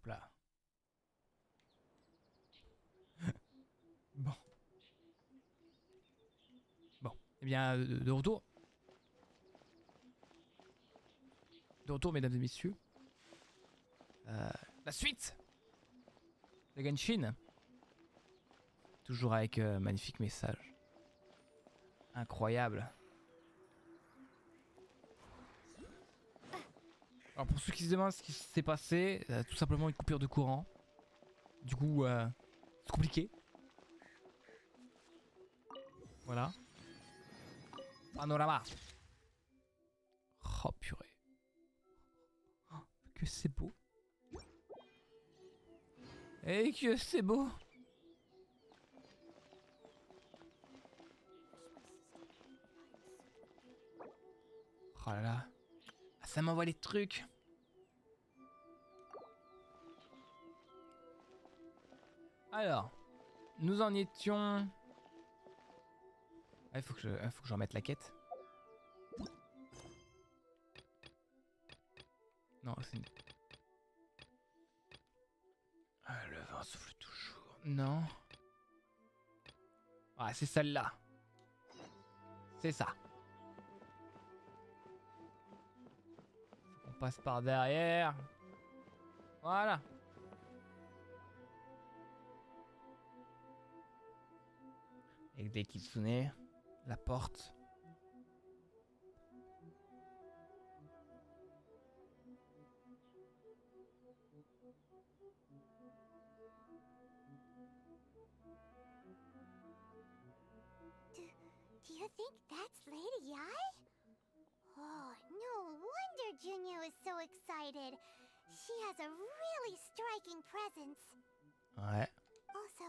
Hop là. Bon. Bon. Eh bien, de retour. De retour, mesdames et messieurs. La suite de Genshin. Toujours avec magnifique message. Incroyable. Alors pour ceux qui se demandent ce qui s'est passé, tout simplement une coupure de courant. Du coup, c'est compliqué. Voilà. Panorama. Oh purée. Oh, que c'est beau. Et que c'est beau. Oh là là. Ah, ça m'envoie les trucs. Alors, nous en étions... Ah, il faut que je remette la quête. Non, c'est une... Ah, le vent souffle toujours. Non. Ah, c'est celle-là. C'est ça. On passe par derrière. Voilà. Et des kitsune, la porte. Do you think that's Lady Ai? Oh, no wonder Junior is so excited. She has a really striking presence. Ouais. Also,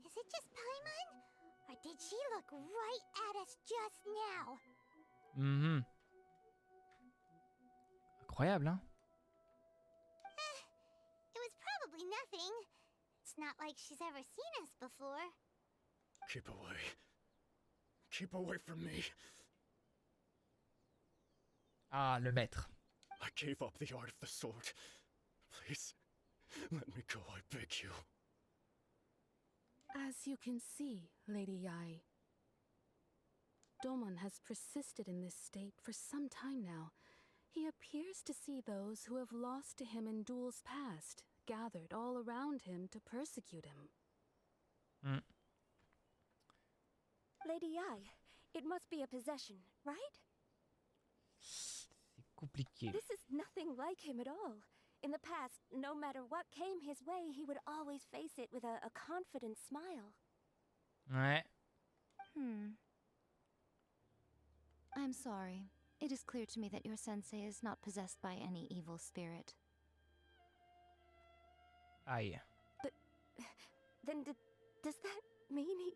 is it just Paimon? Or did she look right at us just now? Mhm. Incroyable, hein? It was probably nothing. It's not like she's ever seen us before. Keep away. Keep away from me. Ah, le maître. I gave up the art of the sword. Please, let me go, I beg you. As you can see, Lady Yai, Domon has persisted in this state for some time now. He appears to see those who have lost to him in duels past, gathered all around him to persecute him. Mm. Lady Yai, it must be a possession, right? C'est compliqué. This is nothing like him at all. In the past, no matter what came his way, he would always face it with a confident smile. Ouais. I'm sorry. It is clear to me that your sensei is not possessed by any evil spirit. Aïe. Then does that mean he...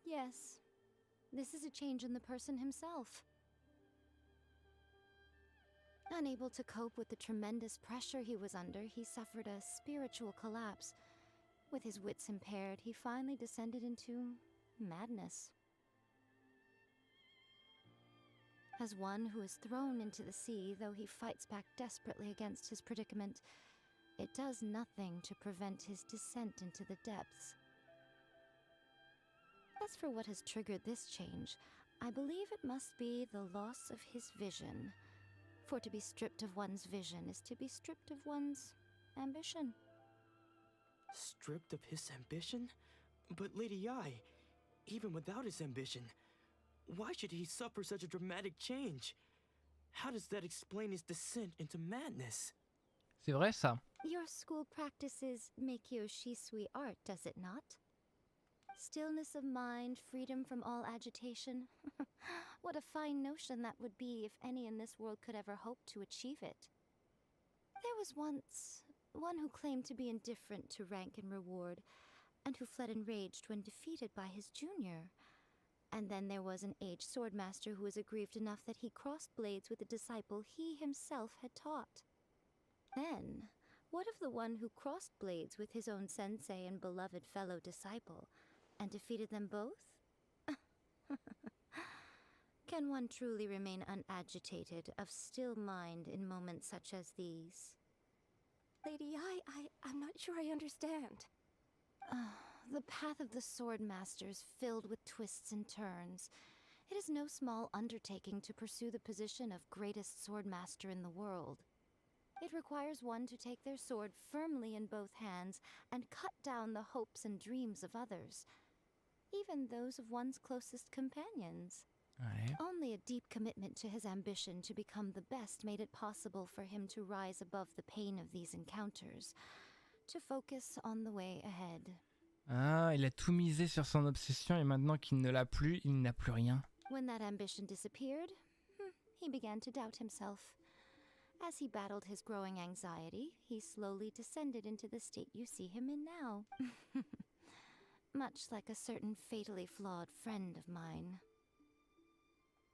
Yes. This is a change in the person himself. Unable to cope with the tremendous pressure he was under, he suffered a spiritual collapse. With his wits impaired, he finally descended into madness. As one who is thrown into the sea, though he fights back desperately against his predicament, it does nothing to prevent his descent into the depths. As for what has triggered this change, I believe it must be the loss of his vision. For to be stripped of one's vision is to be stripped of one's ambition. Stripped of his ambition? But Lady Yai, even without his ambition, why should he suffer such a dramatic change? How does that explain his descent into madness? C'est vrai ça. Your school practices Meikyo Shisui art, does it not? Stillness of mind, freedom from all agitation. What a fine notion that would be if any in this world could ever hope to achieve it. There was once one who claimed to be indifferent to rank and reward, and who fled enraged when defeated by his junior. And then there was an aged swordmaster who was aggrieved enough that he crossed blades with a disciple he himself had taught. Then, what of the one who crossed blades with his own sensei and beloved fellow disciple, and defeated them both? Can one truly remain unagitated, of still mind in moments such as these? Lady I'm not sure I understand. The path of the sword master is filled with twists and turns. It is no small undertaking to pursue the position of greatest sword master in the world. It requires one to take their sword firmly in both hands and cut down the hopes and dreams of others, even those of one's closest companions. Ouais. Only a deep commitment to his ambition to become the best made it possible for him to rise above the pain of these encounters, to focus on the way ahead. Ah, il a tout misé sur son obsession et maintenant qu'il ne l'a plus, il n'a plus rien. When that ambition disappeared, he began to doubt himself. As he battled his growing anxiety, he slowly descended into the state you see him in now. Much like a certain fatally flawed friend of mine.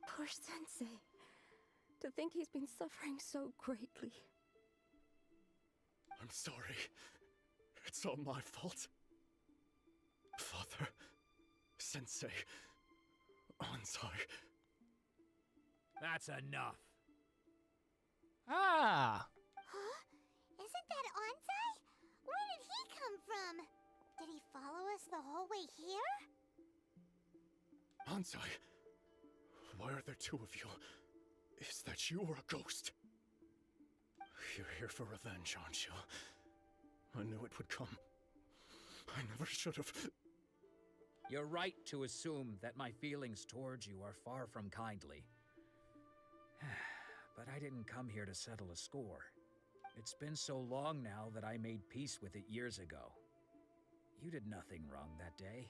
Poor Sensei. To think he's been suffering so greatly. I'm sorry. It's all my fault. Father, Sensei, Ansai. That's enough. Ah! Huh? Isn't that Ansai? Where did he come from? Did he follow us the whole way here? Ansai, why are there two of you? Is that you or a ghost? You're here for revenge, aren't you? I knew it would come. I never should have. You're right to assume that my feelings towards you are far from kindly. But I didn't come here to settle a score. It's been so long now that I made peace with it years ago. You did nothing wrong that day.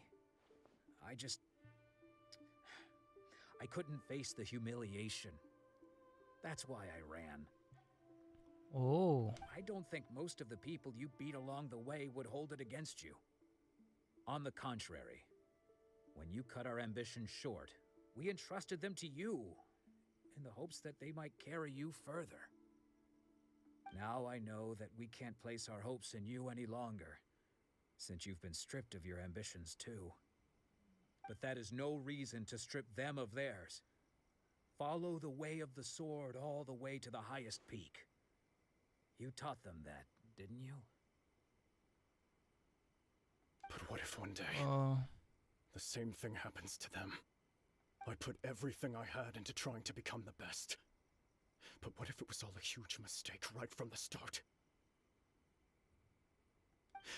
I couldn't face the humiliation. That's why I ran. Oh. I don't think most of the people you beat along the way would hold it against you. On the contrary, when you cut our ambitions short, we entrusted them to you, in the hopes that they might carry you further. Now I know that we can't place our hopes in you any longer, since you've been stripped of your ambitions too. But that is no reason to strip them of theirs. Follow the way of the sword all the way to the highest peak. You taught them that, didn't you? But what if one day Oh. the same thing happens to them? I put everything I had into trying to become the best. But what if it was all a huge mistake right from the start?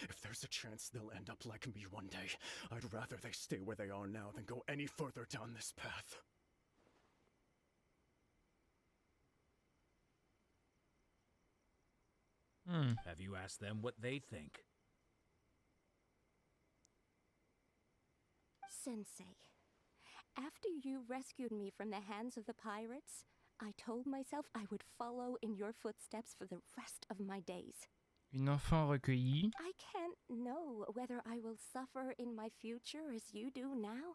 If there's a chance they'll end up like me one day, I'd rather they stay where they are now than go any further down this path. Have you asked them what they think? Sensei, after you rescued me from the hands of the pirates, I told myself I would follow in your footsteps for the rest of my days. Une enfant recueillie. I can't know whether I will suffer in my future as you do now.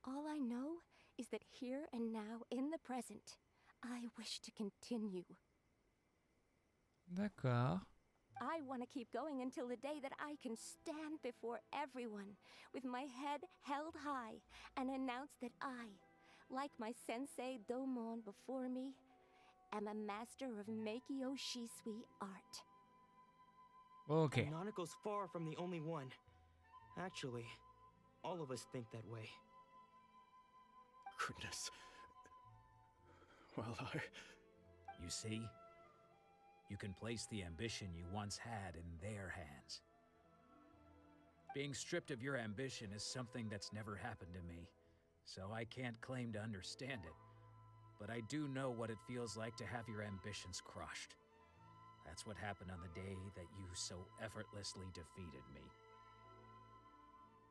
All I know is that here and now, in the present, I wish to continue. D'accord. I want to keep going until the day that I can stand before everyone with my head held high and announce that I, like my sensei Domon before me, am a master of Meikyo Shisui art. Ok. Nanako's far from the only one. Actually, all of us think that way. Goodness. Well, You see? You can place the ambition you once had in their hands. Being stripped of your ambition is something that's never happened to me, so I can't claim to understand it. But I do know what it feels like to have your ambitions crushed. That's what happened on the day that you so effortlessly defeated me.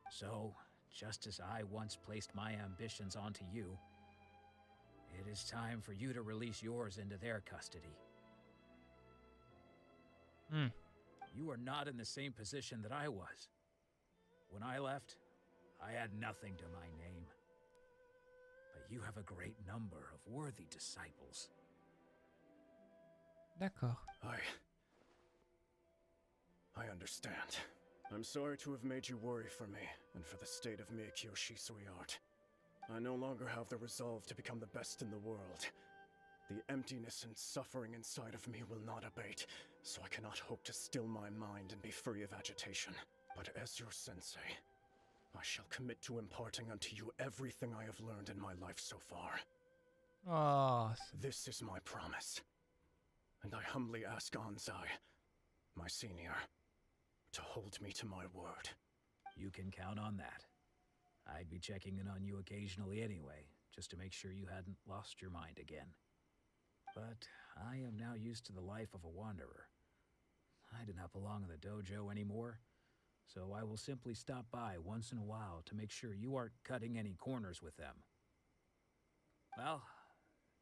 So, just as I once placed my ambitions onto you, it is time for you to release yours into their custody. You are not in the same position that I was. When I left, I had nothing to my name. But you have a great number of worthy disciples. D'accord. I understand. I'm sorry to have made you worry for me, and for the state of Meikyo Shisui art. I no longer have the resolve to become the best in the world. The emptiness and suffering inside of me will not abate, so I cannot hope to still my mind and be free of agitation. But as your sensei, I shall commit to imparting unto you everything I have learned in my life so far. Oh, This is my promise. And I humbly ask Anzai, my senior, to hold me to my word. You can count on that. I'd be checking in on you occasionally anyway, just to make sure you hadn't lost your mind again. But I am now used to the life of a wanderer. I do not belong in the dojo anymore, so I will simply stop by once in a while to make sure you aren't cutting any corners with them. Well,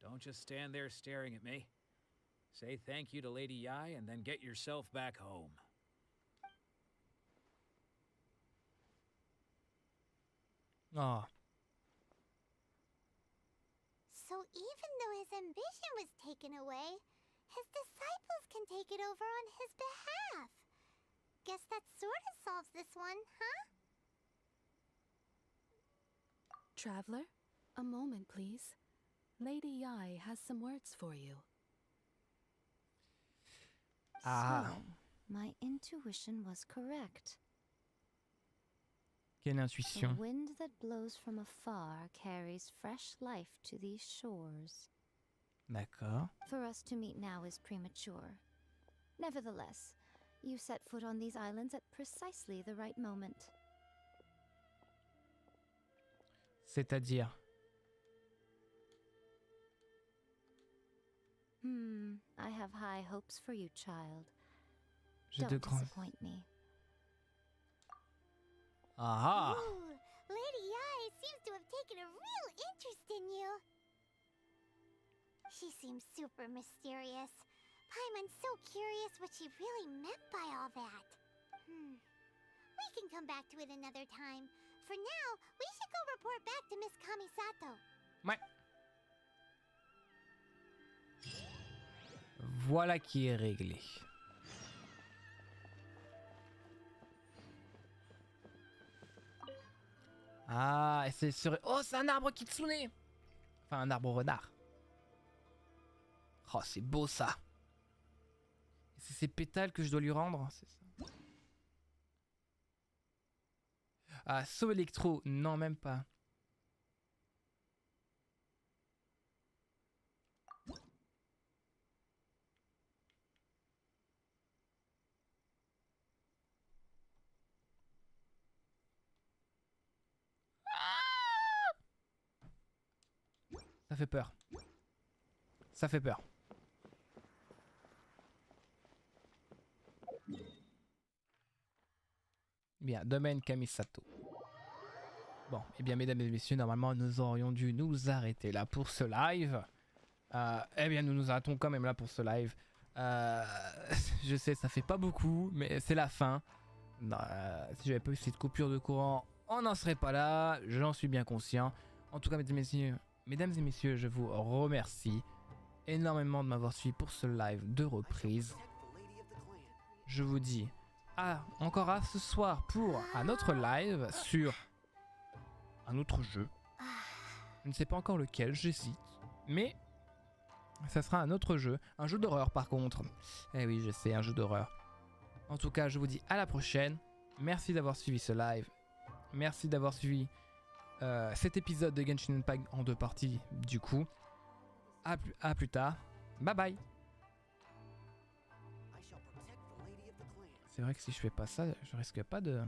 don't just stand there staring at me. Say thank you to Lady Yai and then get yourself back home. oh. So even though his ambition was taken away, his disciples can take it over on his behalf. Guess that sort of solves this one, huh? Traveler, a moment, please. Lady Yai has some words for you. Ah. So, my intuition was correct. Quelle The intuition. wind that blows from afar carries fresh life to these shores. D'accord. For us to meet now is premature. Nevertheless, you set foot on these islands at precisely the right moment. C'est-à-dire. I have high hopes for you, child. J'ai Don't de grands. disappoint me. Ah. Ooh, Lady Yai seems to have taken a real interest in you. She seems super mysterious. Paimon's so curious what she really meant by all that. We can come back to it another time. For now, we should go report back to Miss Kamisato. Ouais. Voilà qui est réglé. Ah, et c'est sur... Oh, c'est un arbre kitsune. Enfin, un arbre renard. Oh, c'est beau ça. C'est ces pétales que je dois lui rendre, c'est ça. Ah, saut électro. Non, même pas. Ça fait peur. Ça fait peur. Bien, domaine Kamisato. Bon, et bien mesdames et messieurs, normalement nous aurions dû nous arrêter là pour ce live. Eh bien nous nous arrêtons quand même là pour ce live. Je sais, ça fait pas beaucoup, mais c'est la fin. Si j'avais pas eu cette coupure de courant, on n'en serait pas là, j'en suis bien conscient. En tout cas mesdames et messieurs, je vous remercie énormément de m'avoir suivi pour ce live de reprise. Je vous dis encore à ce soir pour un autre live sur un autre jeu. Je ne sais pas encore lequel, j'hésite. Mais ça sera un autre jeu. Un jeu d'horreur par contre. Eh oui, je sais, un jeu d'horreur. En tout cas, je vous dis à la prochaine. Merci d'avoir suivi ce live. Merci d'avoir suivi cet épisode de Genshin Impact en 2 parties du coup. À plus tard. Bye bye. C'est vrai que si je fais pas ça, je risque pas de...